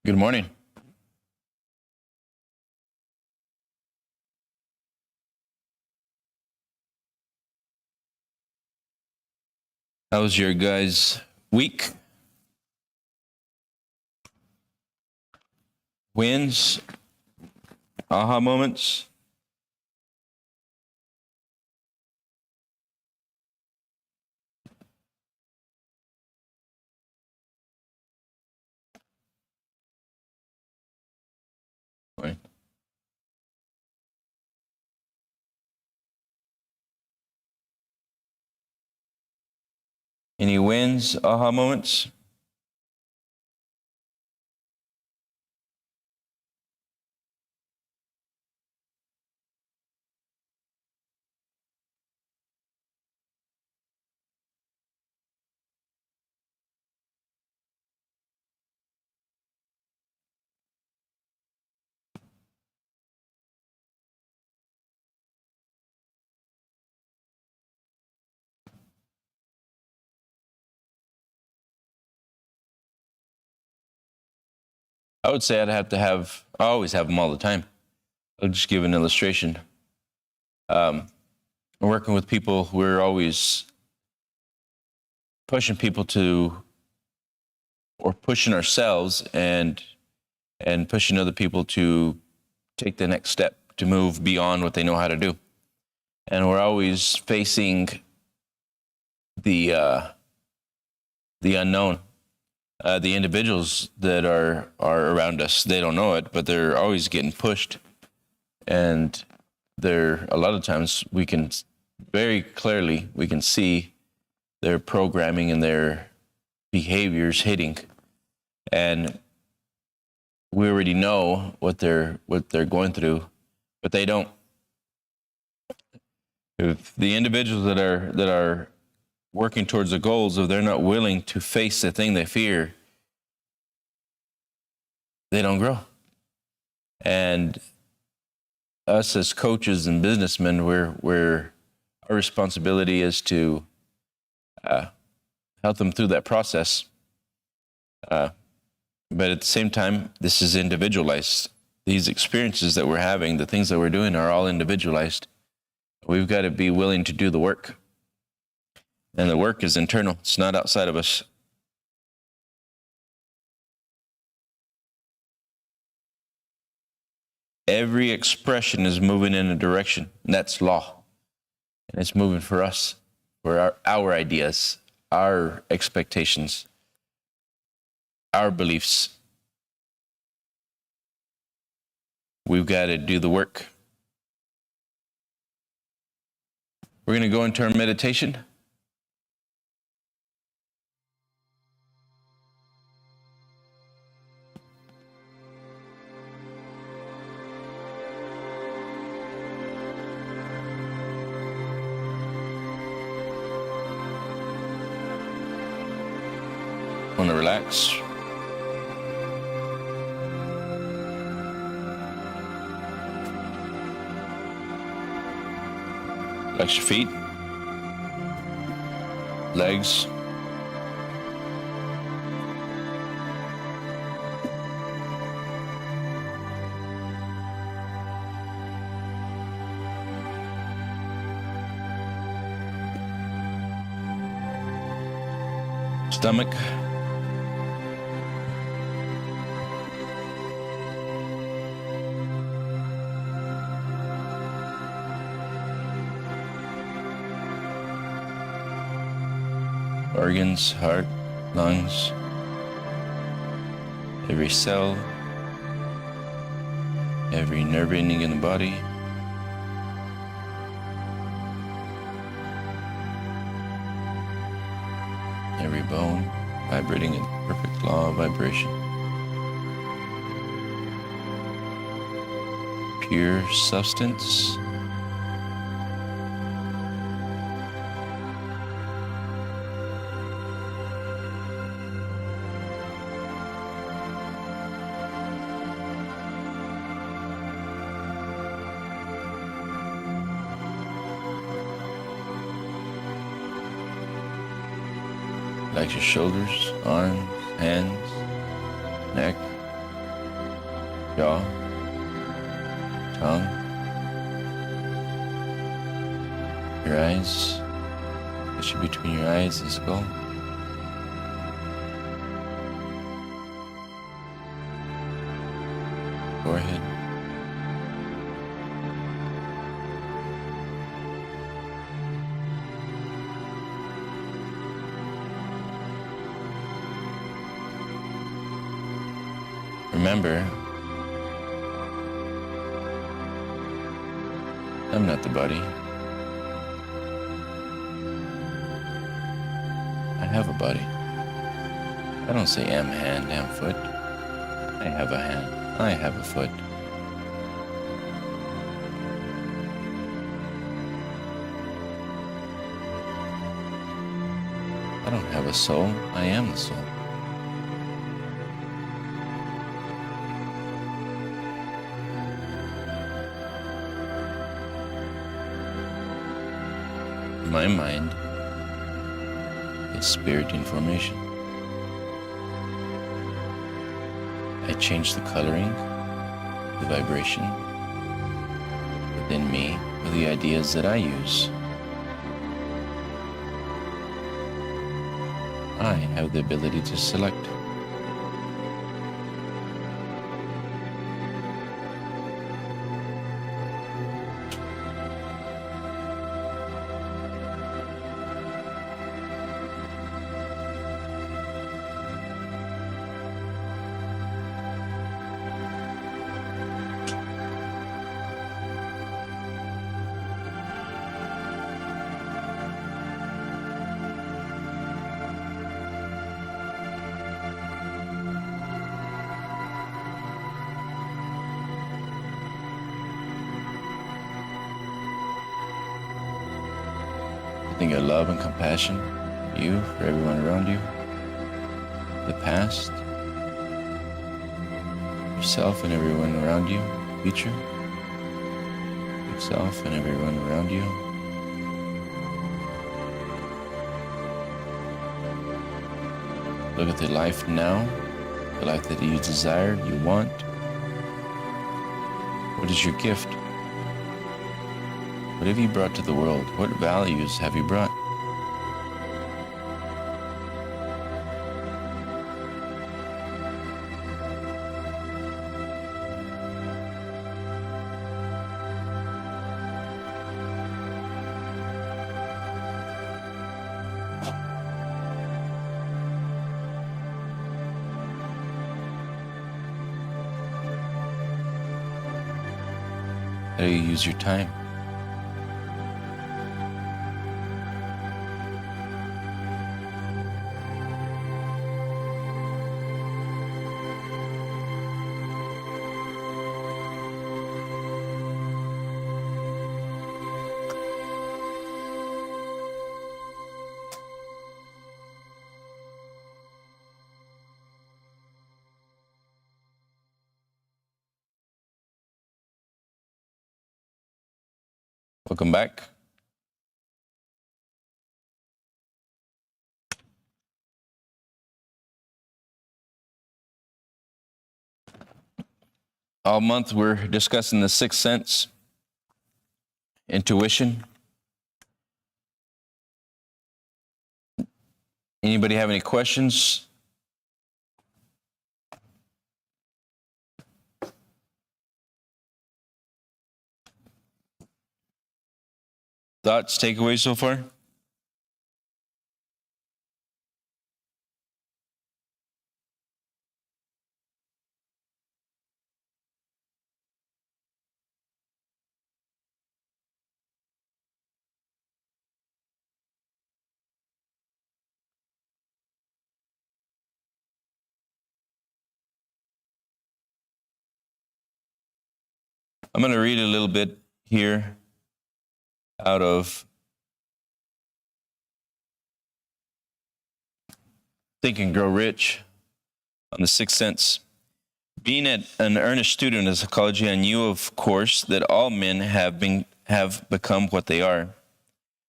Good morning. How was your guys' week? Wins? Aha moments? Right. Any wins? Aha moments? I would say I always have them all the time. I'll just give an illustration. Working with people, we're always pushing people or pushing ourselves and pushing other people to take the next step, to move beyond what they know how to do. And we're always facing the unknown. The individuals that are around us, they don't know it, but they're always getting pushed. And a lot of times we can very clearly, we can see their programming and their behaviors hitting. And we already know what they're going through, but they don't. If the individuals that are working towards the goals, if they're not willing to face the thing they fear, they don't grow. And us as coaches and businessmen, our responsibility is to help them through that process. But at the same time, this is individualized. These experiences that we're having, the things that we're doing are all individualized. We've got to be willing to do the work. And the work is internal. It's not outside of us. Every expression is moving in a direction. And that's law. And it's moving for us, for our ideas, our expectations, our beliefs. We've got to do the work. We're going to go into our meditation. Want to relax. Relax your feet, legs, stomach. Organs, heart, lungs, every cell, every nerve ending in the body. Every bone vibrating in perfect law of vibration. Pure substance. Relax your shoulders, arms, hands, neck, jaw, tongue, your eyes, especially between your eyes and skull. Forehead. Remember, I'm not the body. I have a body. I don't say am hand, am foot. I have a hand. I have a foot. I don't have a soul. I am the soul. My mind is spirit in formation. I change the coloring, the vibration within me with the ideas that I use. I have the ability to select. Think of love and compassion, you, for everyone around you, the past, yourself and everyone around you, future, yourself and everyone around you. Look at the life now, the life that you desire, you want. What is your gift? What have you brought to the world? What values have you brought? How do you use your time? Welcome back. All month we're discussing the sixth sense, intuition. Anybody have any questions? Thoughts, takeaways so far? I'm going to read a little bit here out of Think and Grow Rich on the sixth sense. Being an earnest student of psychology, I knew, of course, that all men have become what they are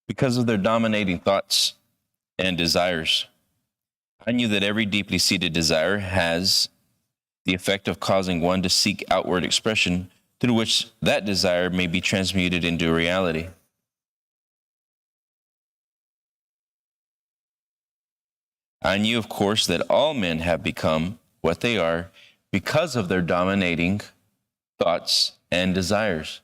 because of their dominating thoughts and desires. I knew that every deeply seated desire has the effect of causing one to seek outward expression through which that desire may be transmuted into reality. I knew, of course, that all men have become what they are because of their dominating thoughts and desires.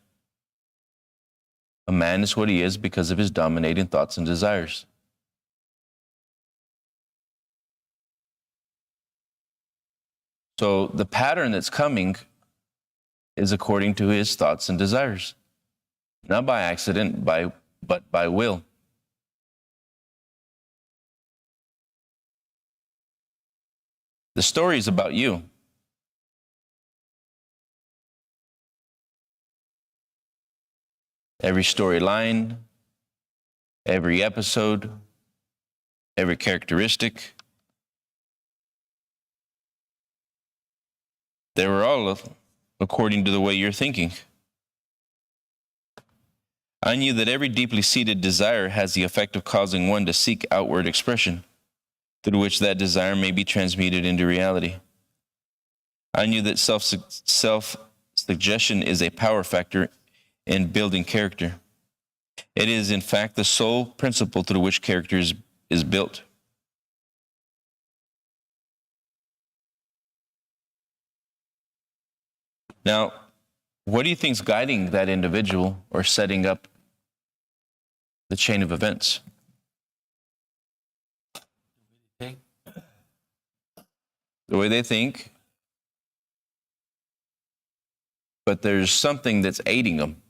A man is what he is because of his dominating thoughts and desires. So the pattern that's coming is according to his thoughts and desires, not by accident, but by will. The story is about you. Every storyline, every episode, every characteristic, they were all according to the way you're thinking. I knew that every deeply seated desire has the effect of causing one to seek outward expression, through which that desire may be transmuted into reality. I knew that self-suggestion is a power factor in building character. It is, in fact, the sole principle through which character is built. Now, what do you think is guiding that individual or setting up the chain of events? The way they think, but there's something that's aiding them.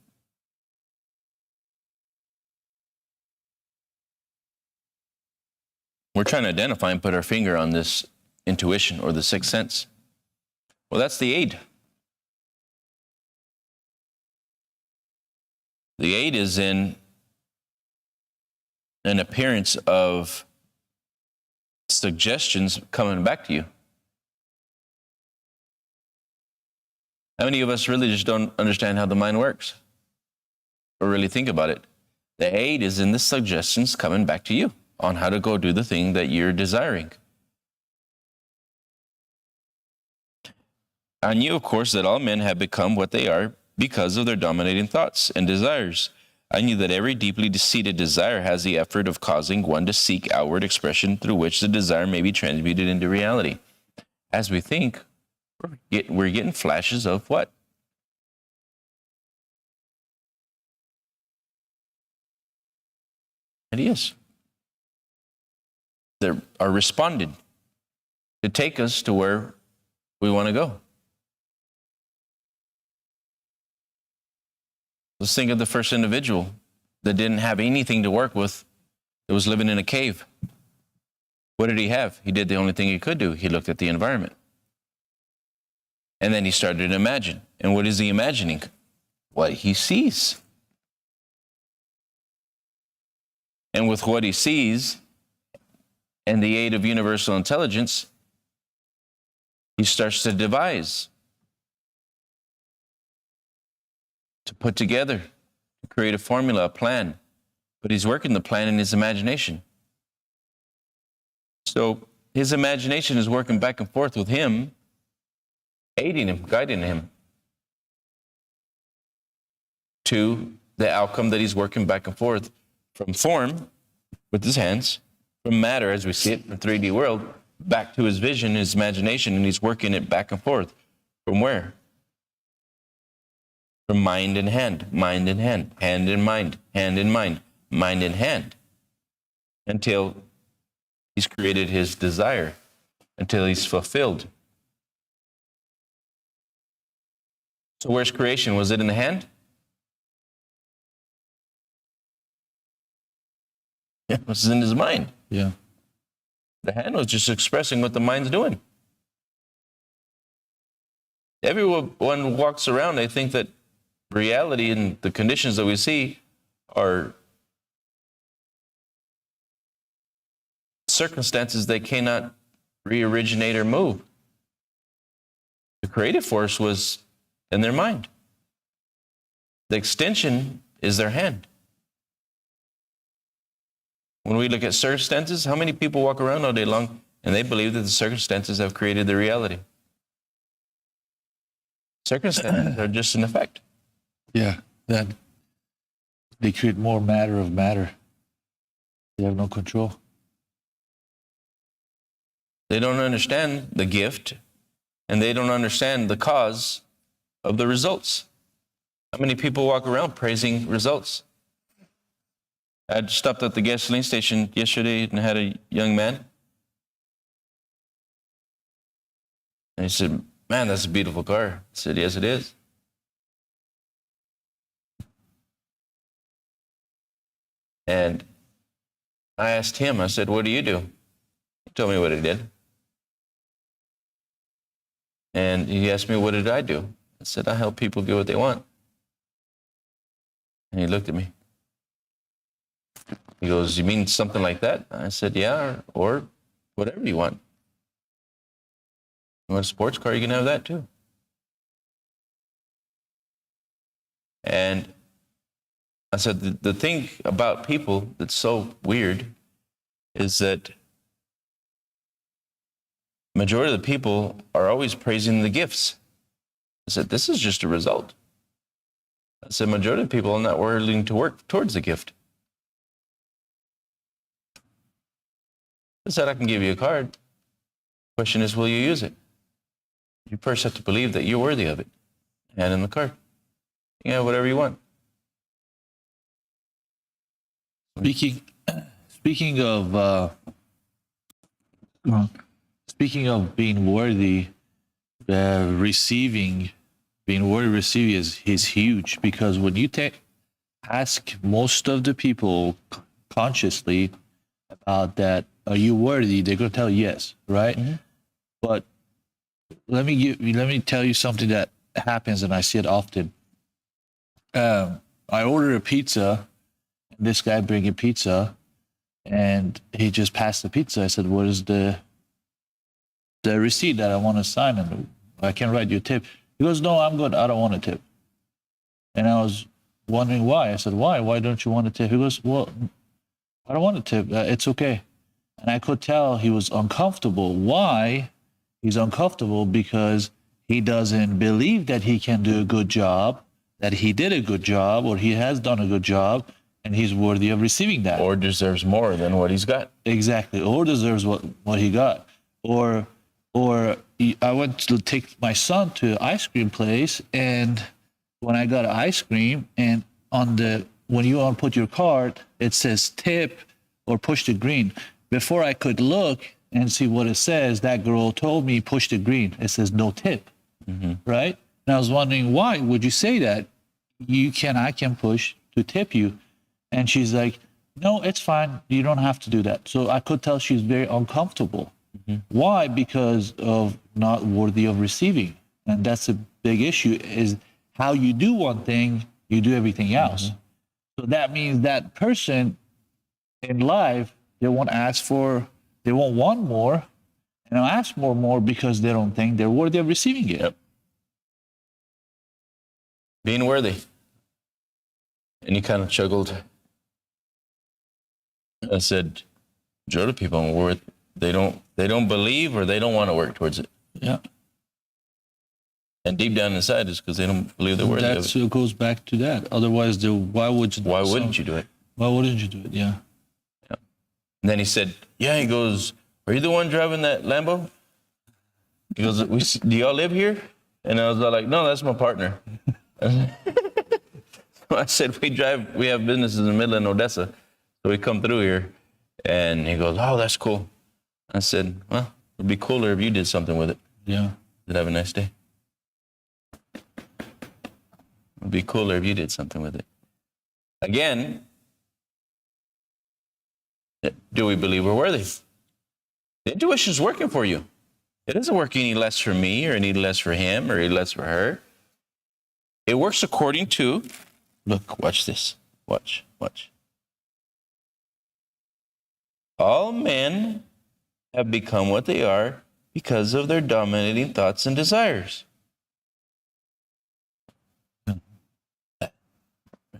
We're trying to identify and put our finger on this intuition or the sixth sense. Well, that's the aid. The aid is in an appearance of suggestions coming back to you. How many of us really just don't understand how the mind works or really think about it? The aid is in the suggestions coming back to you on how to go do the thing that you're desiring. I knew, of course, that all men have become what they are because of their dominating thoughts and desires. I knew that every deeply seated desire has the effort of causing one to seek outward expression through which the desire may be transmuted into reality. As we think, we're getting flashes of what? Ideas that are responded to take us to where we want to go. Let's think of the first individual that didn't have anything to work with, that was living in a cave. What did he have? He did the only thing he could do. He looked at the environment. And then he started to imagine. And what is he imagining? What he sees. And with what he sees and the aid of universal intelligence, he starts to devise, to put together, to create a formula, a plan. But he's working the plan in his imagination. So his imagination is working back and forth with him, aiding him, guiding him to the outcome that he's working back and forth from form with his hands, from matter as we see it in the 3D world, back to his vision, his imagination, and he's working it back and forth. From where? From mind in hand, hand in mind, hand in mind, mind in hand, until he's created his desire, until he's fulfilled. So where's creation? Was it in the hand? It was in his mind. Yeah. The hand was just expressing what the mind's doing. Everyone walks around, they think that reality and the conditions that we see are circumstances they cannot re-originate or move. The creative force was in their mind. The extension is their hand. When we look at circumstances, how many people walk around all day long and they believe that the circumstances have created the reality? Circumstances are just an effect. Yeah, that they create more matter of matter. They have no control. They don't understand the gift, and they don't understand the cause of the results. How many people walk around praising results? I stopped at the gasoline station yesterday and had a young man. And he said, "Man, that's a beautiful car." I said, "Yes, it is." And I asked him, I said, "What do you do?" He told me what he did. And he asked me, "What did I do?" I said, "I help people get what they want." And he looked at me. He goes, "You mean something like that?" I said, "Yeah, or whatever you want. You want a sports car, you can have that too." And I said, the thing about people that's so weird is that majority of the people are always praising the gifts. I said, this is just a result. I said, majority of people are not willing to work towards the gift. I said, I can give you a card. Question is, will you use it? You first have to believe that you're worthy of it. Hand in the card. You can have whatever you want. Speaking of being worthy, being worthy receiving is huge, because when you ask most of the people consciously about that, are you worthy? They're going to tell you yes, right? Mm-hmm. But let me tell you something that happens, and I see it often. I ordered a pizza. This guy bringing pizza, and he just passed the pizza. I said, "What is the receipt that I want to sign? And I can write you a tip." He goes, "No, I'm good. I don't want a tip." And I was wondering why. I said, "Why? Why don't you want a tip?" He goes, "Well, I don't want a tip. It's okay." And I could tell he was uncomfortable. Why? He's uncomfortable because he doesn't believe that he can do a good job, that he did a good job, or he has done a good job, and he's worthy of receiving that. Or deserves more than what he's got. Exactly. Or deserves what he got. Or I went to take my son to an ice cream place, and when I got ice cream, and when you want to put your card, it says tip or push the green. Before I could look and see what it says, that girl told me push the green. It says no tip, right? And I was wondering, why would you say that? I can push to tip you. And she's like, "No, it's fine. You don't have to do that." So I could tell she's very uncomfortable. Mm-hmm. Why? Because of not worthy of receiving. And that's a big issue, is how you do one thing, you do everything else. Mm-hmm. So that means that person in life, they won't want more, and they'll ask more because they don't think they're worthy of receiving it. Yep. Being worthy. And he kind of chuckled. I said, majority of people they don't believe, or they don't want to work towards it. Yeah. And deep down inside is because they don't believe they're worthy of it. So it goes back to that. Otherwise, why wouldn't you do it? Why wouldn't you do it? Yeah. And then he said, "Yeah." He goes, "Are you the one driving that Lambo?" He goes, "Do y'all live here?" And I was like, "No, that's my partner." I said, we have businesses in the middle of Odessa, so we come through here. And he goes, "Oh, that's cool." I said, "Well, it'd be cooler if you did something with it." Yeah. Have a nice day. It'd be cooler if you did something with it. Again, do we believe we're worthy? The intuition's working for you. It doesn't work any less for me, or any less for him, or any less for her. It works according to, look, watch this. Watch. All men have become what they are because of their dominating thoughts and desires. Right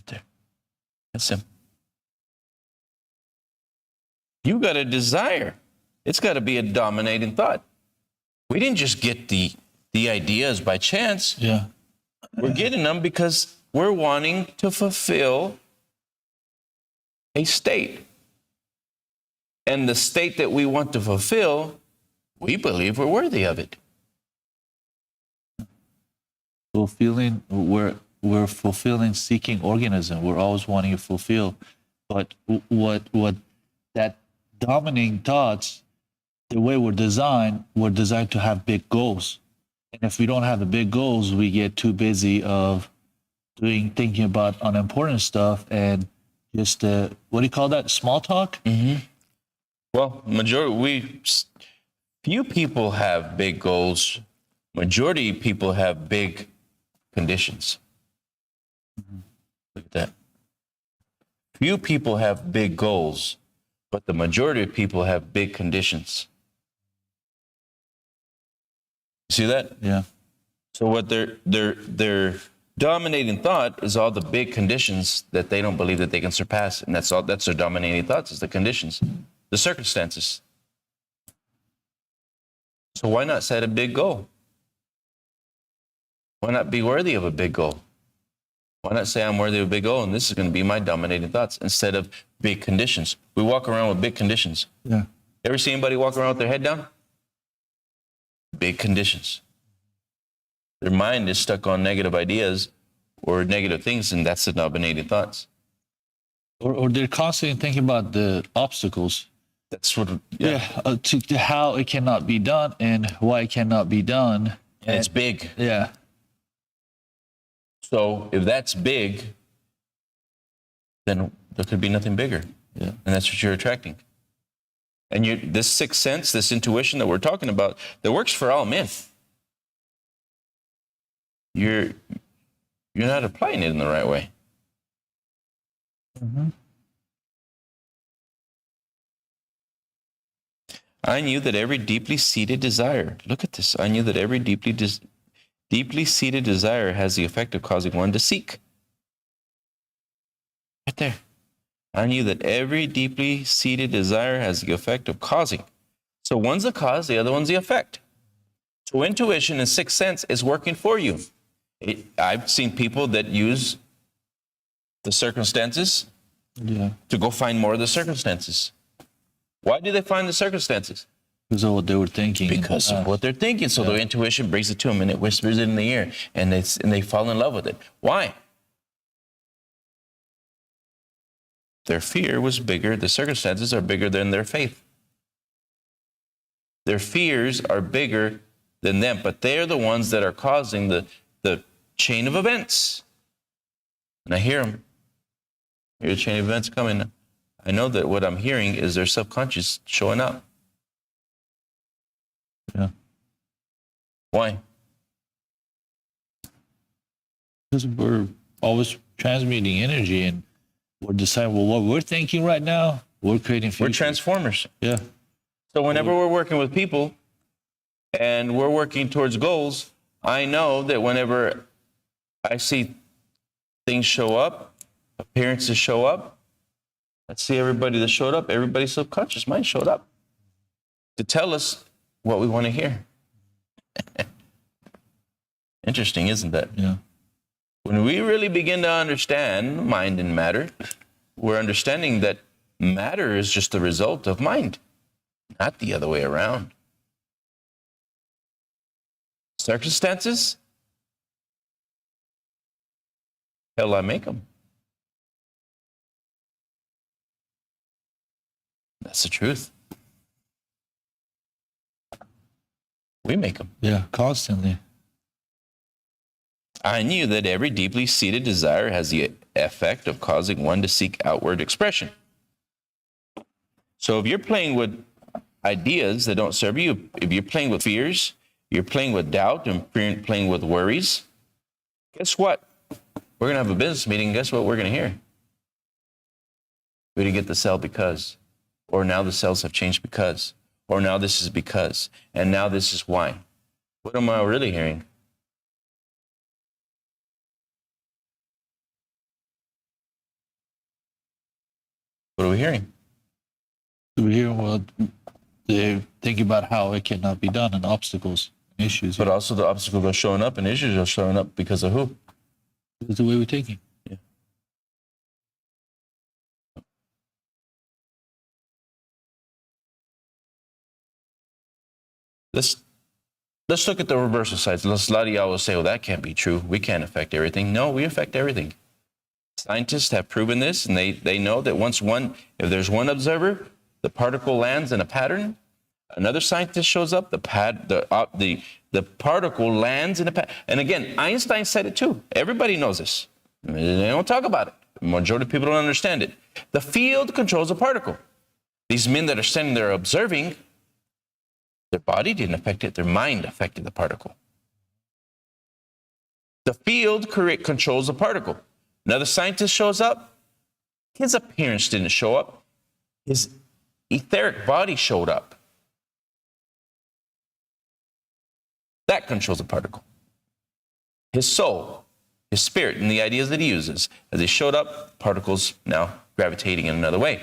there. That's him. You got a desire. It's got to be a dominating thought. We didn't just get the ideas by chance. Yeah. We're getting them because we're wanting to fulfill a state. And the state that we want to fulfill, we believe we're worthy of it. Fulfilling, we're fulfilling, seeking organism. We're always wanting to fulfill. But what that dominating thoughts, the way we're designed to have big goals. And if we don't have the big goals, we get too busy of thinking about unimportant stuff and just what do you call that? Small talk? Mm-hmm. Well, few people have big goals. Majority of people have big conditions. Mm-hmm. Look at that. Few people have big goals, but the majority of people have big conditions. See that? Yeah. So what their dominating thought is all the big conditions that they don't believe that they can surpass, and that's their dominating thoughts is the conditions, the circumstances. So why not set a big goal? Why not be worthy of a big goal? Why not say I'm worthy of a big goal and this is going to be my dominating thoughts instead of big conditions? We walk around with big conditions. Yeah. Ever see anybody walk around with their head down? Big conditions. Their mind is stuck on negative ideas or negative things, and that's the dominating thoughts. Or they're constantly thinking about the obstacles. That's what, to how it cannot be done and why it cannot be done. And it's big. Yeah. So if that's big, then there could be nothing bigger. Yeah. And that's what you're attracting. And this sixth sense, this intuition that we're talking about, that works for all men. You're not applying it in the right way. Mm-hmm. I knew that every deeply seated desire, look at this, I knew that every deeply seated desire has the effect of causing one to seek. Right there. I knew that every deeply seated desire has the effect of causing. So one's the cause, the other one's the effect. So intuition and sixth sense is working for you. I've seen people that use the circumstances to go find more of the circumstances. Why do they find the circumstances? Because of what they were thinking. Because of what they're thinking. So their intuition brings it to them and it whispers it in the ear and they fall in love with it. Why? Their fear was bigger. The circumstances are bigger than their faith. Their fears are bigger than them, but they're the ones that are causing the chain of events. And I hear them. I hear the chain of events coming. I know that what I'm hearing is their subconscious showing up. Yeah. Why? Because we're always transmitting energy and we're deciding, well, what we're thinking right now, we're creating future. We're transformers. Yeah. So whenever we're working with people and we're working towards goals, I know that whenever I see things show up, appearances show up, I see everybody that showed up, everybody's subconscious mind showed up to tell us what we want to hear. Interesting, isn't that? Yeah. When we really begin to understand mind and matter, we're understanding that matter is just the result of mind, not the other way around. Circumstances, hell, I make them. That's the truth. We make them. Yeah, constantly. I knew that every deeply seated desire has the effect of causing one to seek outward expression. So if you're playing with ideas that don't serve you, if you're playing with fears, you're playing with doubt and playing with worries, guess what? We're going to have a business meeting. Guess what we're going to hear? We didn't get the sale because, or now the sales have changed because, or now this is because, and now this is why. What am I really hearing? What are we hearing? We're hearing what they're thinking about how it cannot be done and obstacles. Issues. But also the obstacles are showing up and issues are showing up because of who? It's the way we're taking. Yeah. Let's look at the reversal sides. A lot of y'all will say, well, that can't be true. We can't affect everything. No, we affect everything. Scientists have proven this, and they know that if there's one observer, the particle lands in a pattern. Another scientist shows up, the particle lands in a pattern. And again, Einstein said it too. Everybody knows this. They don't talk about it. The majority of people don't understand it. The field controls a particle. These men that are standing there observing, their body didn't affect it, their mind affected the particle. The field controls the particle. Another scientist shows up. His appearance didn't show up. His etheric body showed up. That controls the particle. His soul, his spirit, and the ideas that he uses. As he showed up, particles now gravitating in another way.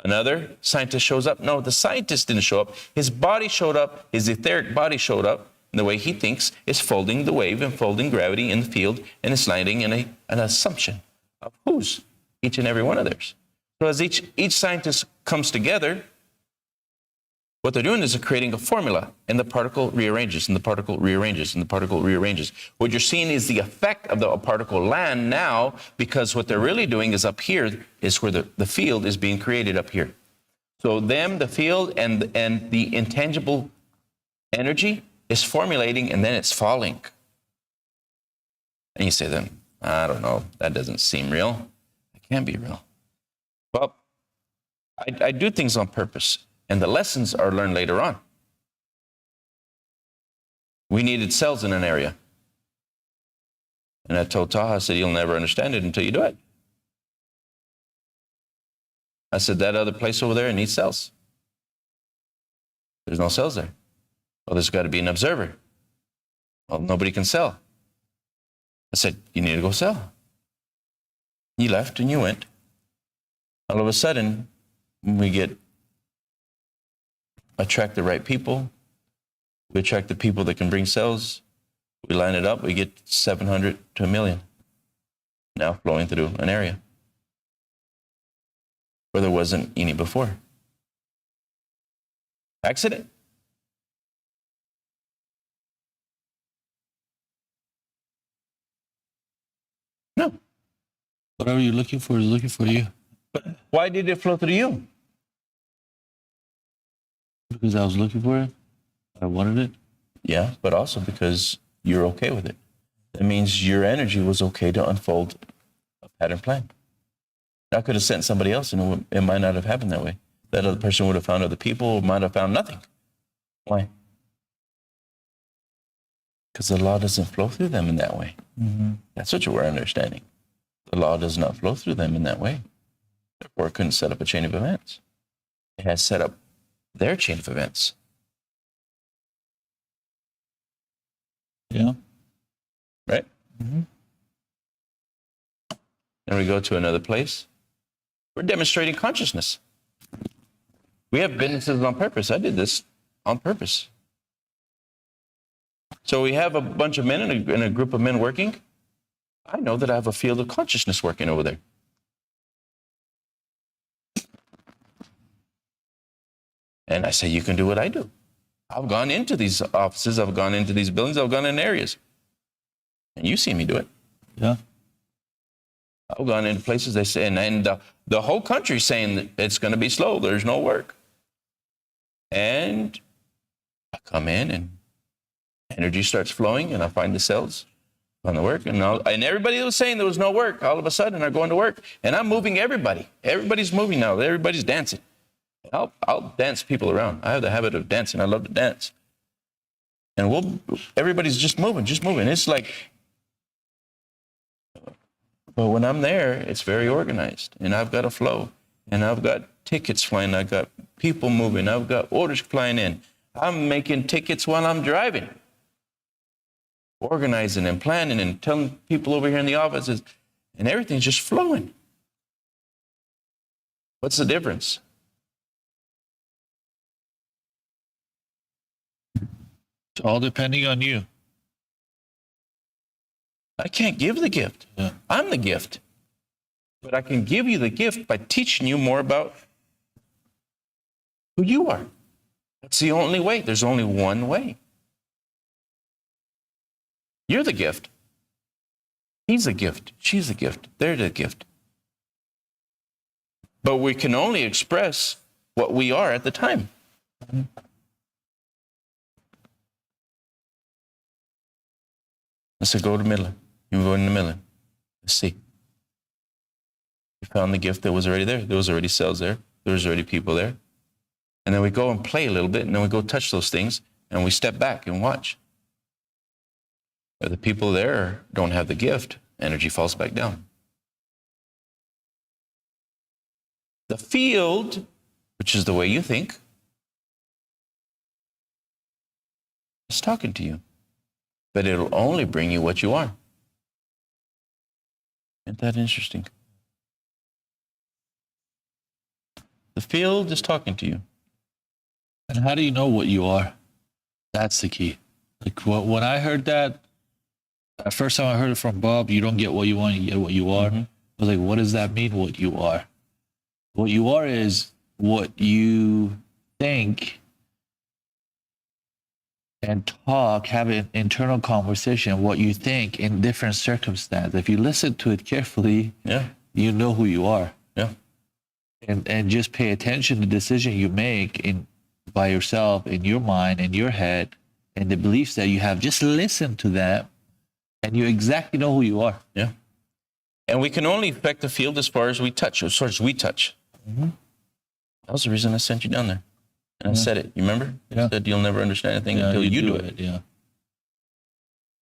Another scientist shows up. No, the scientist didn't show up. His body showed up. His etheric body showed up. And the way he thinks is folding the wave and folding gravity in the field, and it's landing in an assumption of whose? Each and every one of theirs. So as each scientist comes together, what they're doing is they're creating a formula, and the particle rearranges, and the particle rearranges, and the particle rearranges. What you're seeing is the effect of the particle land now, because what they're really doing is up here is where the field is being created up here. So the field, and the intangible energy is formulating, and then it's falling. And you say then, I don't know, that doesn't seem real. It can't be real. Well, I do things on purpose. And the lessons are learned later on. We needed cells in an area. And I told Taha, I said, you'll never understand it until you do it. I said, that other place over there needs cells. There's no cells there. Well, there's got to be an observer. Well, nobody can sell. I said, you need to go sell. You left and you went. All of a sudden, we attract the right people. We attract the people that can bring cells. We line it up. We get 700 to 1 million now flowing through an area where there wasn't any before. Accident? No. Whatever you're looking for is looking for you. But why did it flow through you? Because I was looking for it. I wanted it. Yeah, but also because you're okay with it. That means your energy was okay to unfold a pattern plan. I could have sent somebody else, and it might not have happened that way. That other person would have found other people, might have found nothing. Why? Because the law doesn't flow through them in that way. Mm-hmm. That's what you were understanding. The law does not flow through them in that way. Therefore, it couldn't set up a chain of events. It has set up their chain of events. Yeah. Right? Mm-hmm. Then we go to another place. We're demonstrating consciousness. We have businesses on purpose. I did this on purpose. So we have a bunch of men and a group of men working. I know that I have a field of consciousness working over there. And I say, you can do what I do. I've gone into these offices. I've gone into these buildings. I've gone in areas. And you see me do it. Yeah. I've gone into places they say, and the whole country's saying that it's going to be slow. There's no work. And I come in and energy starts flowing, and I find the cells on the work. And everybody was saying there was no work. All of a sudden, they're going to work. And I'm moving everybody. Everybody's moving now. Everybody's dancing. I'll dance people around. I have the habit of dancing. I love to dance. And everybody's just moving. It's like, but when I'm there, it's very organized. And I've got a flow. And I've got tickets flying. I've got people moving. I've got orders flying in. I'm making tickets while I'm driving. Organizing and planning and telling people over here in the offices. And everything's just flowing. What's the difference? It's all depending on you. I can't give the gift. Yeah. I'm the gift. But I can give you the gift by teaching you more about who you are. That's the only way. There's only one way. You're the gift. He's a gift. She's a gift. They're the gift. But we can only express what we are at the time. Let's say go to Midland. You go into Midland. Let's see. We found the gift that was already there. There was already cells there. There was already people there. And then we go and play a little bit, and then we go touch those things, and we step back and watch. If the people there don't have the gift, energy falls back down. The field, which is the way you think, is talking to you. But it'll only bring you what you are. Isn't that interesting? The field is talking to you. And how do you know what you are? That's the key. Like when I heard that, the first time I heard it from Bob, you don't get what you want, you get what you are. I was like, what does that mean, what you are? What you are is what you think and talk, have an internal conversation, what you think in different circumstances. If you listen to it carefully, you know who you are. Yeah. And just pay attention to the decision you make by yourself, in your mind, in your head, and the beliefs that you have. Just listen to them, and you exactly know who you are. Yeah. And we can only affect the field as far as we touch, as far as we touch. That was the reason I sent you down there. And I said it. You remember? I said you'll never understand anything until you do it. Yeah.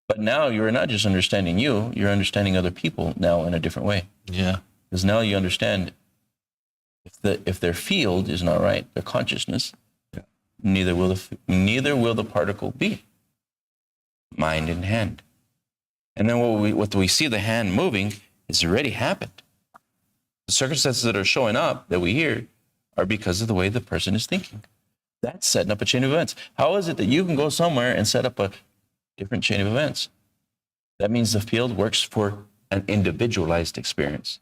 But now you're not just understanding you're understanding other people now in a different way. Yeah. Because now you understand if their field is not right, their consciousness, neither will the particle be. Mind and hand. And then what we see the hand moving has already happened. The circumstances that are showing up that we hear are because of the way the person is thinking. That's setting up a chain of events. How is it that you can go somewhere and set up a different chain of events? That means the field works for an individualized experience.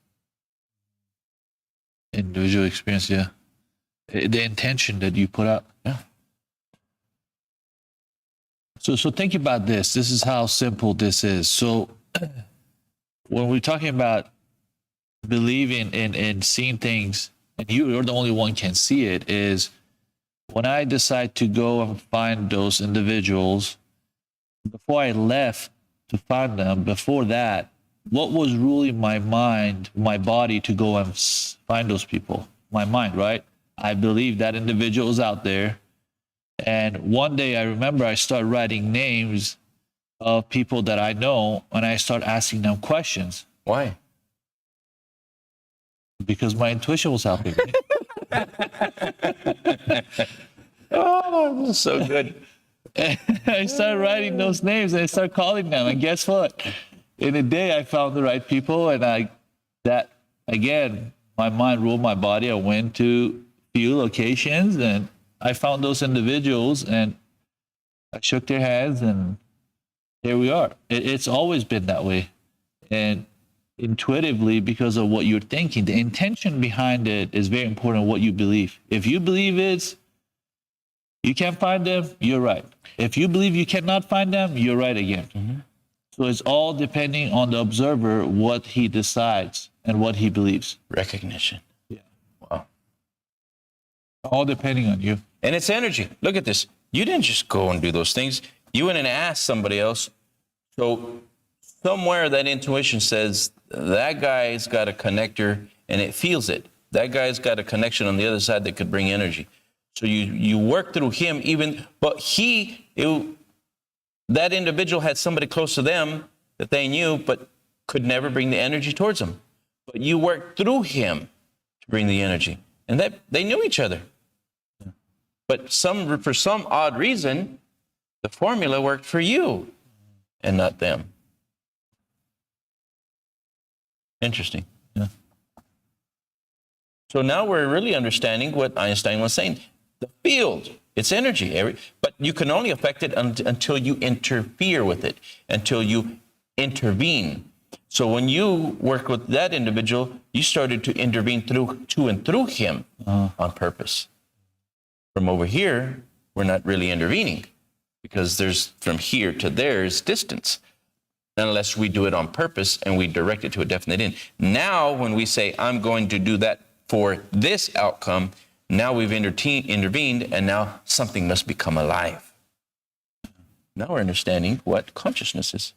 Individual experience, yeah. The intention that you put out. Yeah. So think about this. This is how simple this is. So when we're talking about believing and seeing things, and you're the only one can see it, is when I decide to go and find those individuals, before I left to find them, before that, what was ruling my mind, my body to go and find those people? My mind, right? I believe that individual is out there. And one day I remember I started writing names of people that I know, and I start asking them questions. Why? Because my intuition was helping me. Oh, this is so good. And I started writing those names, and I started calling them. And guess what? In a day, I found the right people, and again, my mind ruled my body. I went to a few locations, and I found those individuals, and I shook their hands, and here we are. It's always been that way. And intuitively, because of what you're thinking, the intention behind it is very important, what you believe. If you believe you can't find them, you're right. If you believe you cannot find them, you're right again. So it's all depending on the observer, what he decides and what he believes. Recognition. Yeah. Wow. All depending on you. And it's energy. Look at this. You didn't just go and do those things. You went and asked somebody else. So somewhere that intuition says that guy's got a connector and it feels it. That guy's got a connection on the other side that could bring energy. So you work through him but that individual had somebody close to them that they knew, but could never bring the energy towards them. But you worked through him to bring the energy. And that they knew each other. But for some odd reason, the formula worked for you and not them. Interesting. Yeah. So now we're really understanding what Einstein was saying. The field, it's energy. But you can only affect it until you interfere with it, until you intervene. So when you work with that individual, you started to intervene through him on purpose. From over here, we're not really intervening because there's from here to there is distance, unless we do it on purpose and we direct it to a definite end. Now, when we say, I'm going to do that for this outcome, now we've intervened, and now something must become alive. Now we're understanding what consciousness is,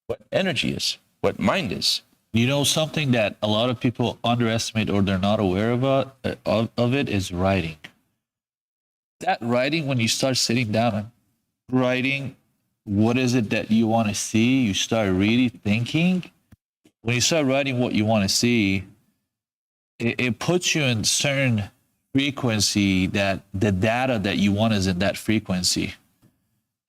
what energy is, what mind is. You know, something that a lot of people underestimate or they're not aware of it is writing. That writing, when you start sitting down and writing, what is it that you want to see? You start really thinking. When you start writing what you want to see, it puts you in certain frequency that the data that you want is in that frequency.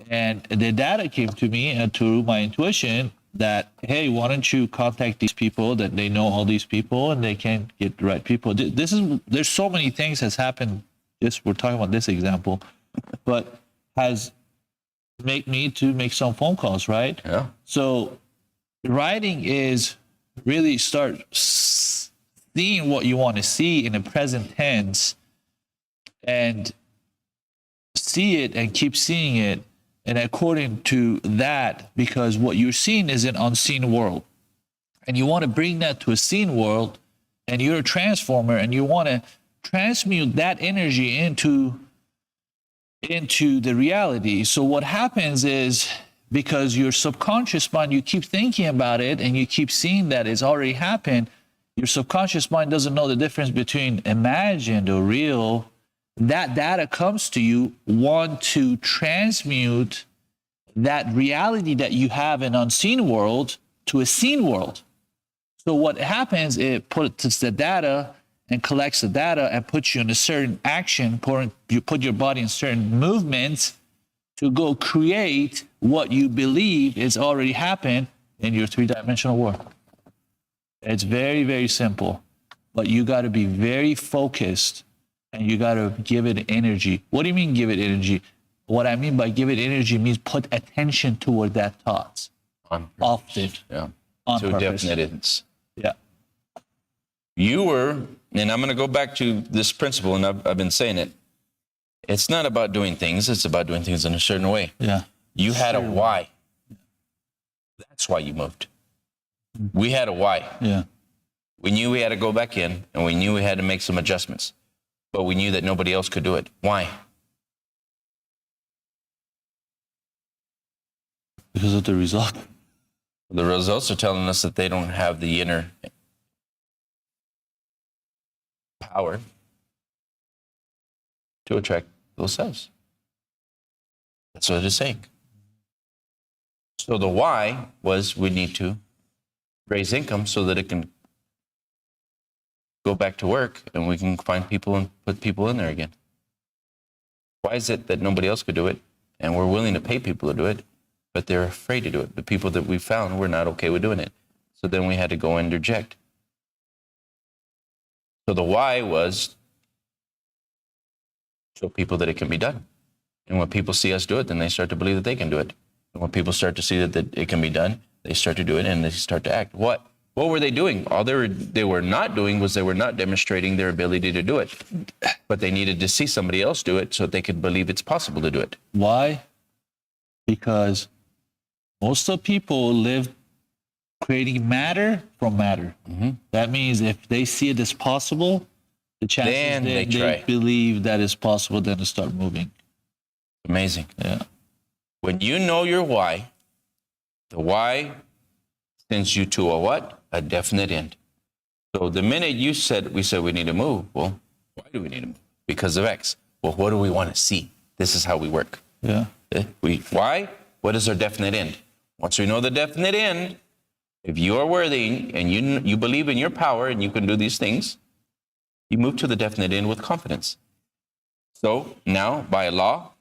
And the data came to me and to my intuition that, hey, why don't you contact these people that they know all these people and they can get the right people. There's so many things has happened. We're talking about this example, but has make me to make some phone calls, right? Yeah. So writing is really start seeing what you want to see in the present tense and see it and keep seeing it. And according to that, because what you're seeing is an unseen world, and you want to bring that to a seen world, and you're a transformer, and you want to transmute that energy into the reality. So what happens is, because your subconscious mind, you keep thinking about it and you keep seeing that it's already happened, your subconscious mind doesn't know the difference between imagined or real. That data comes to you, want to transmute that reality that you have in unseen world to a seen world. So what happens, it puts the data and collects the data and puts you in a certain action, you put your body in certain movements to go create what you believe is already happened in your three-dimensional world. It's very, very simple, but you got to be very focused and you got to give it energy. What do you mean give it energy? What I mean by give it energy means put attention toward that thoughts. Often. Yeah. On to purpose. definite ends. Yeah. You were, and I'm going to go back to this principle, and I've been saying it. It's not about doing things. It's about doing things in a certain way. Yeah. You had a why. That's why you moved. We had a why. Yeah. We knew we had to go back in, and we knew we had to make some adjustments. But we knew that nobody else could do it. Why? Because of the result. The results are telling us that they don't have the inner power to attract those cells. That's what it's saying. So the why was we need to raise income so that it can go back to work and we can find people and put people in there again. Why is it that nobody else could do it and we're willing to pay people to do it, but they're afraid to do it? The people that we found were not okay with doing it. So then we had to go and interject. So the why was show people that it can be done. And when people see us do it, then they start to believe that they can do it. And when people start to see that it can be done, they start to do it and they start to act. What were they doing? All they were not doing was they were not demonstrating their ability to do it. But they needed to see somebody else do it so they could believe it's possible to do it. Why? Because most of people live creating matter from matter. Mm-hmm. That means if they see it as possible, the chances then they believe that it's possible, then to start moving. Amazing. Yeah. When you know your why, the why sends you to a what? A definite end. So the minute we said we need to move, well, why do we need to move? Because of X. Well, what do we want to see? This is how we work. Yeah. Why? What is our definite end? Once we know the definite end, if you are worthy and you believe in your power and you can do these things, you move to the definite end with confidence. So now, by law,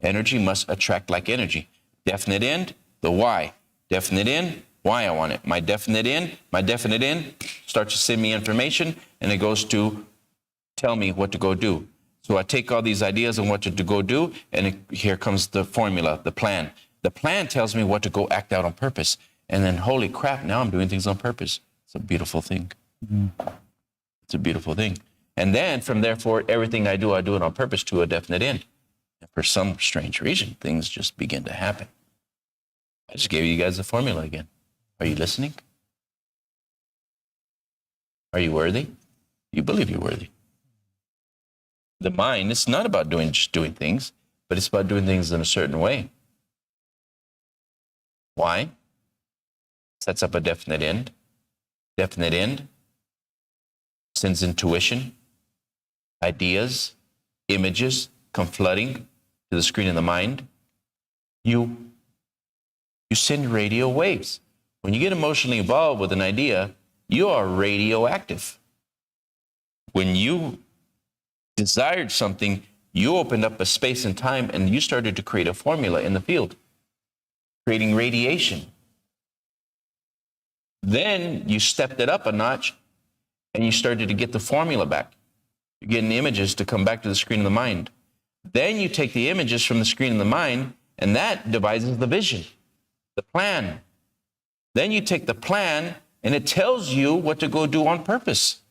energy must attract like energy. Definite end, the why. Definite end, why I want it. My definite end starts to send me information, and it goes to tell me what to go do. So I take all these ideas on what to go do, and here comes the formula, the plan. The plan tells me what to go act out on purpose. And then, holy crap, now I'm doing things on purpose. It's a beautiful thing. It's a beautiful thing. And then from there forward, everything I do it on purpose to a definite end. And for some strange reason, things just begin to happen. I just gave you guys the formula again. Are you listening? Are you worthy? You believe you're worthy. The mind, it's not about just doing things, but it's about doing things in a certain way. Why? Sets up a definite end. Definite end sends intuition, ideas, images come flooding to the screen of the mind. You send radio waves. When you get emotionally involved with an idea, you are radioactive. When you desired something, you opened up a space and time and you started to create a formula in the field, creating radiation. Then you stepped it up a notch and you started to get the formula back. You're getting the images to come back to the screen of the mind. Then you take the images from the screen of the mind and that devises the vision, the plan. Then you take the plan and it tells you what to go do on purpose.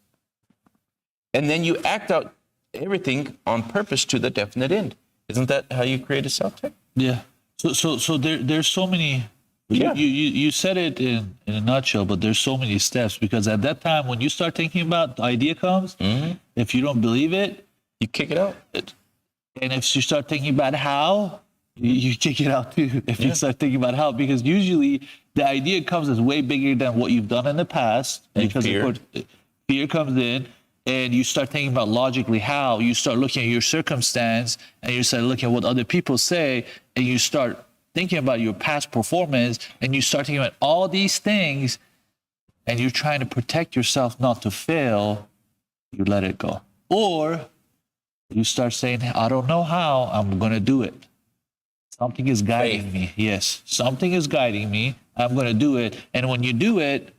And then you act out everything on purpose to the definite end. Isn't that how you create a self-tech? Yeah. So there's so many. Yeah. You said it in a nutshell, but there's so many steps, because at that time when you start thinking about the idea comes, if you don't believe it, You kick it out. and if you start thinking about how, you kick it out too. If you start thinking about how, because usually the idea comes as way bigger than what you've done in the past, And because fear. of course, fear comes in. And you start thinking about logically how, you start looking at your circumstance, and you start looking at what other people say, and you start thinking about your past performance, and you start thinking about all these things, and you're trying to protect yourself not to fail, you let it go. Or you start saying, I don't know how, I'm going to do it. Something is guiding Faith. me. Yes, something is guiding me. I'm going to do it. And when you do it,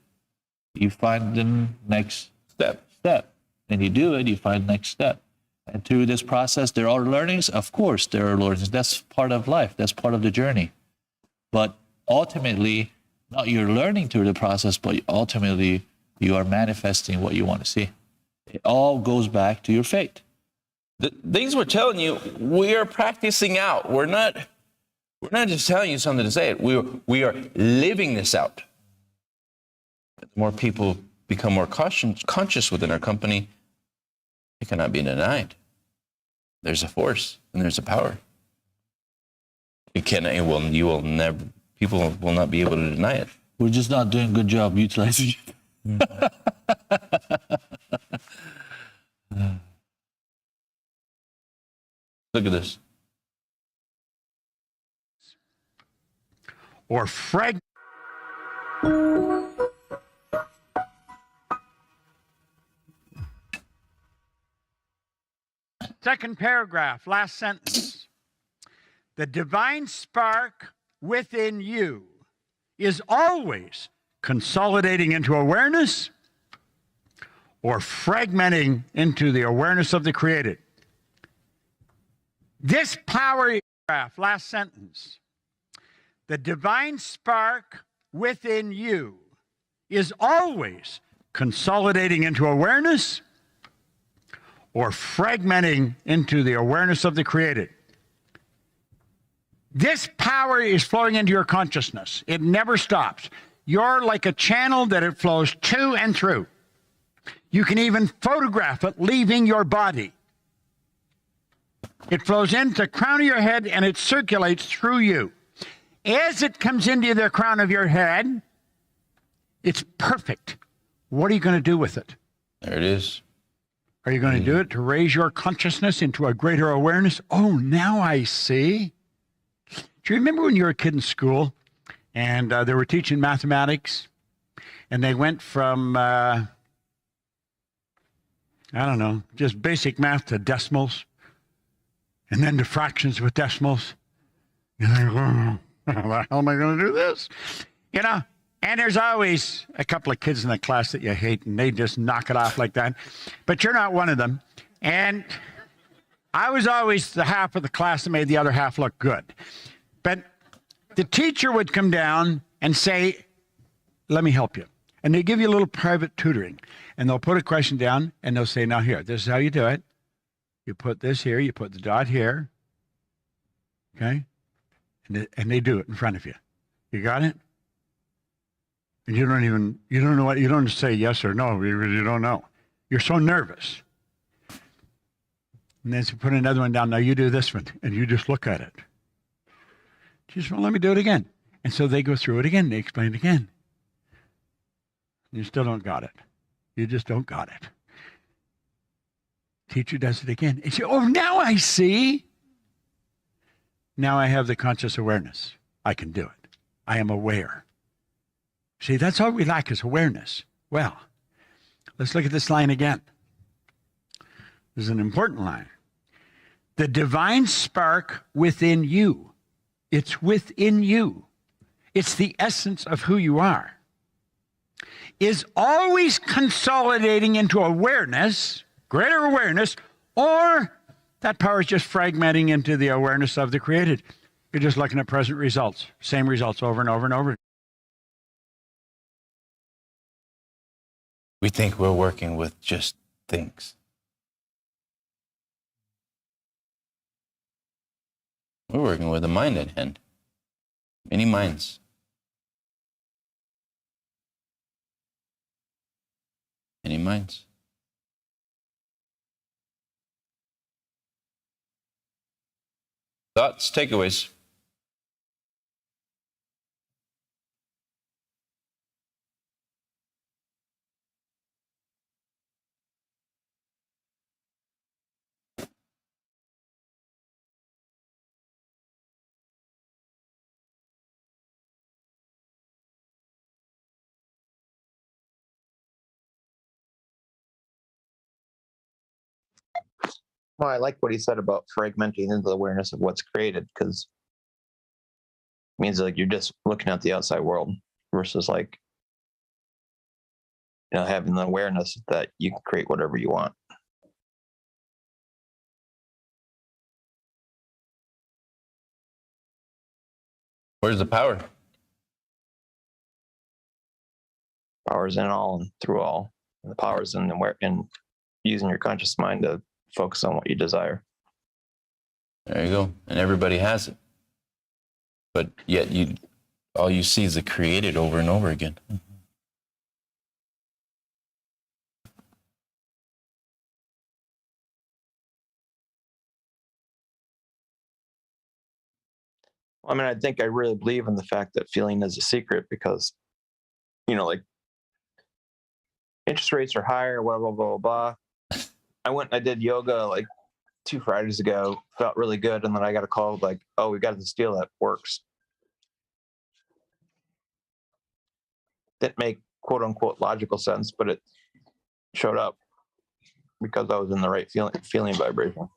you find the next Step. And you do it, you find the next step. And through this process, there are learnings. Of course, there are learnings. That's part of life. That's part of the journey. But ultimately, not you're learning through the process, but ultimately, you are manifesting what you want to see. It all goes back to your faith. The things we're telling you, we are practicing out. We're not just telling you something to say it. We are living this out. The more people become more conscious within our company, it cannot be denied. There's a force and there's a power. You will never, people will not be able to deny it. We're just not doing a good job utilizing it. Look at this. Or second paragraph, last sentence. The divine spark within you is always consolidating into awareness or fragmenting into the awareness of the created. This power, last sentence. The divine spark within you is always consolidating into awareness or fragmenting into the awareness of the created. This power is flowing into your consciousness. It never stops. You're like a channel that it flows to and through. You can even photograph it leaving your body. It flows into the crown of your head and it circulates through you. As it comes into the crown of your head, it's perfect. What are you going to do with it? There it is. Are you going to do it to raise your consciousness into a greater awareness? Oh, now I see. Do you remember when you were a kid in school and they were teaching mathematics and they went from, I don't know, just basic math to decimals and then to fractions with decimals? You're like, oh, how the hell am I going to do this? You know, and there's always a couple of kids in the class that you hate and they just knock it off like that. But you're not one of them. And I was always the half of the class that made the other half look good. But the teacher would come down and say, let me help you. And they give you a little private tutoring. And they'll put a question down and they'll say, now here, this is how you do it. You put this here, you put the dot here. Okay? And they do it in front of you. You got it? And you don't know what, you don't say yes or no. You don't know. You're so nervous. And then you put another one down. Now you do this one, and you just look at it. Just, well, let me do it again. And so they go through it again. They explain it again. You still don't got it. You just don't got it. Teacher does it again. And you say, oh, now I see. Now I have the conscious awareness. I can do it. I am aware. See, that's all we lack is awareness. Well, let's look at this line again. This is an important line. The divine spark within you. It's within you. It's the essence of who you are. Is always consolidating into awareness, greater awareness, or that power is just fragmenting into the awareness of the created. You're just looking at present results, same results over and over and over. We think we're working with just things. We're working with a mind at hand. Many minds. Many minds. Thoughts, takeaways. Well, I like what he said about fragmenting into the awareness of what's created, because it means like you're just looking at the outside world versus like, having the awareness that you can create whatever you want. Where's the power? Power's in all and through all. And the power's in using your conscious mind to focus on what you desire. There you go. And everybody has it. But yet all you see is the created over and over again. I mean, I think I really believe in the fact that feeling is a secret because, like interest rates are higher, blah, blah, blah, blah. I did yoga like 2 Fridays ago, felt really good. And then I got a call like, oh, we got this deal that works. Didn't make quote unquote logical sense, but it showed up because I was in the right feeling vibration.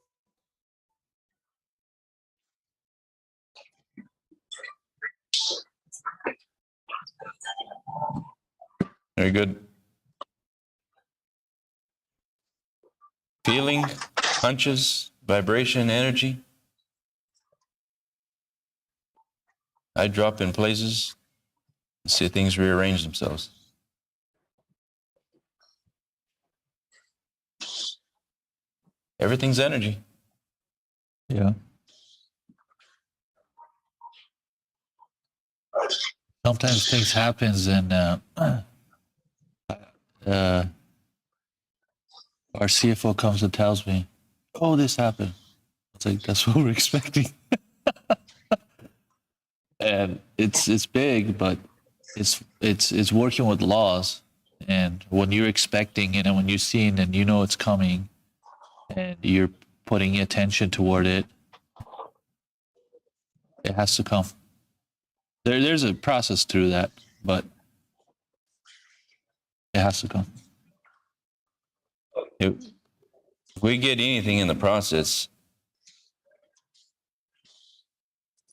Very good. Feeling, hunches, vibration, energy. I drop in places and see things rearrange themselves. Everything's energy. Yeah. Sometimes things happens and our CFO comes and tells me, "Oh, this happened." It's like that's what we're expecting, and it's big, but it's working with laws. And when you're expecting it, and when you're seeing, and it's coming, and you're putting attention toward it, it has to come. There's a process through that, but it has to come. If we get anything in the process,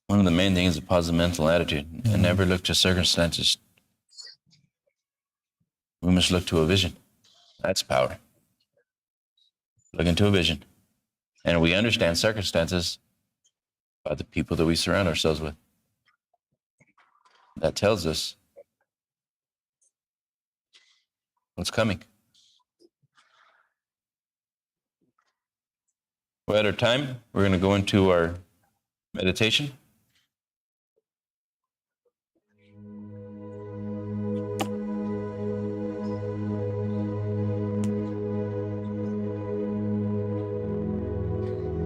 one of the main things is a positive mental attitude and never look to circumstances. We must look to a vision. That's power. Look into a vision. And we understand circumstances by the people that we surround ourselves with. That tells us what's coming. We're at our time. We're going to go into our meditation.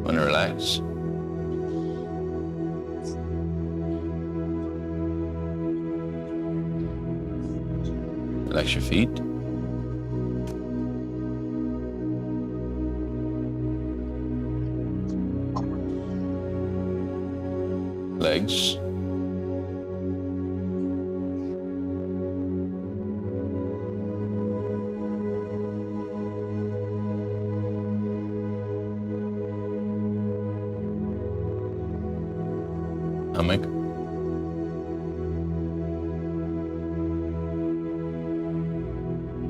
Want to relax. Relax your feet. Legs. Stomach.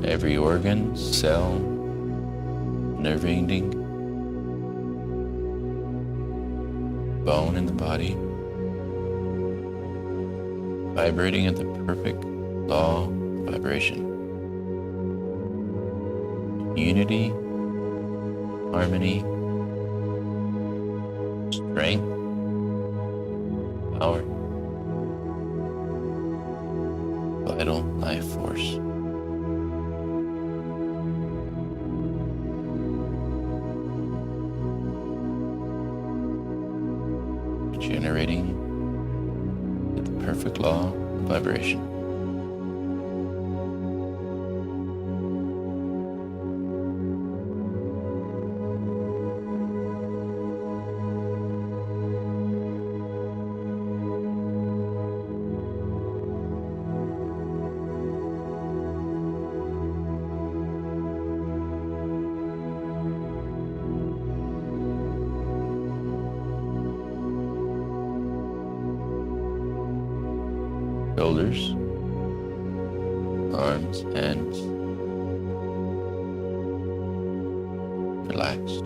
Every organ, cell, nerve ending, bone in the body, vibrating at the perfect law of vibration. Unity, harmony, strength, power, vital life force. Generating the perfect law of vibration. Shoulders, arms, hands, relaxed.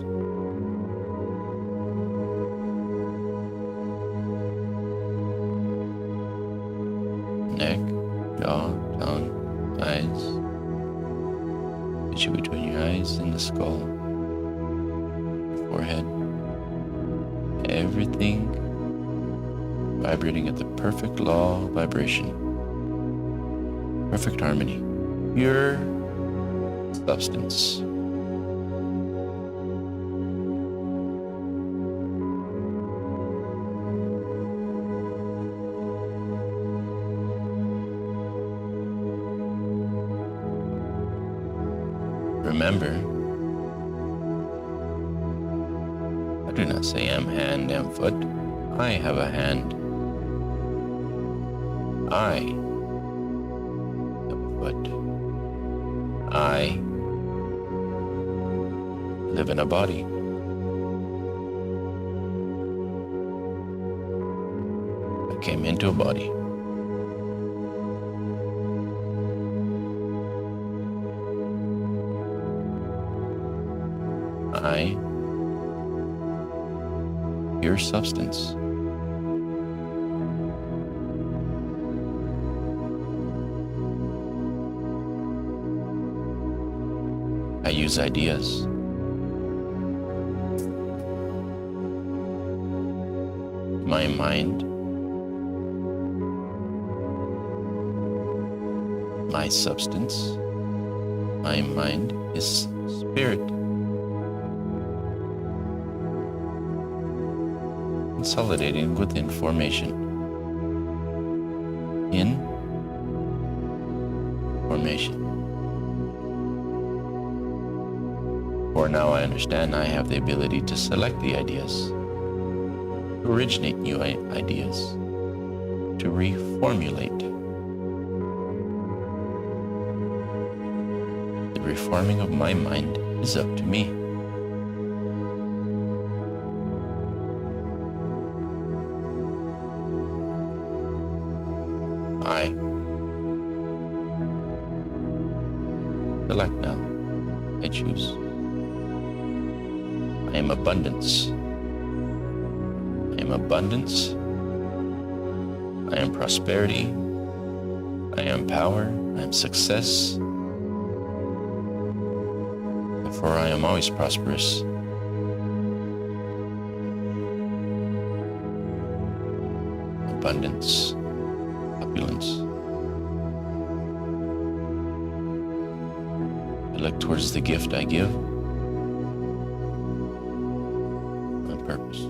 Neck, jaw, tongue, eyes, tissue between your eyes and the skull, forehead, everything vibrating at the perfect law of vibration, perfect harmony, pure substance. Remember, I do not say am hand, am foot. I have a hand. I have a foot. I live in a body. I came into a body. I, pure substance. I use ideas. My mind, my substance, my mind is spirit. Consolidating with information. Information. For now I understand I have the ability to select the ideas, to originate new ideas, to reformulate. The reforming of my mind is up to me. I select now. I choose. I am abundance. I am abundance. I am prosperity. I am power. I am success. Therefore, I am always prosperous. Abundance, opulence. I look towards the gift I give on purpose.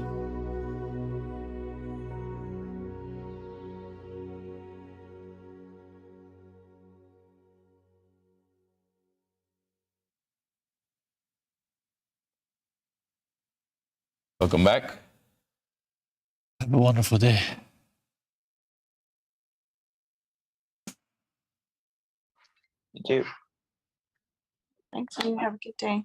Welcome back. Have a wonderful day. You too. Thanks, you have a good day.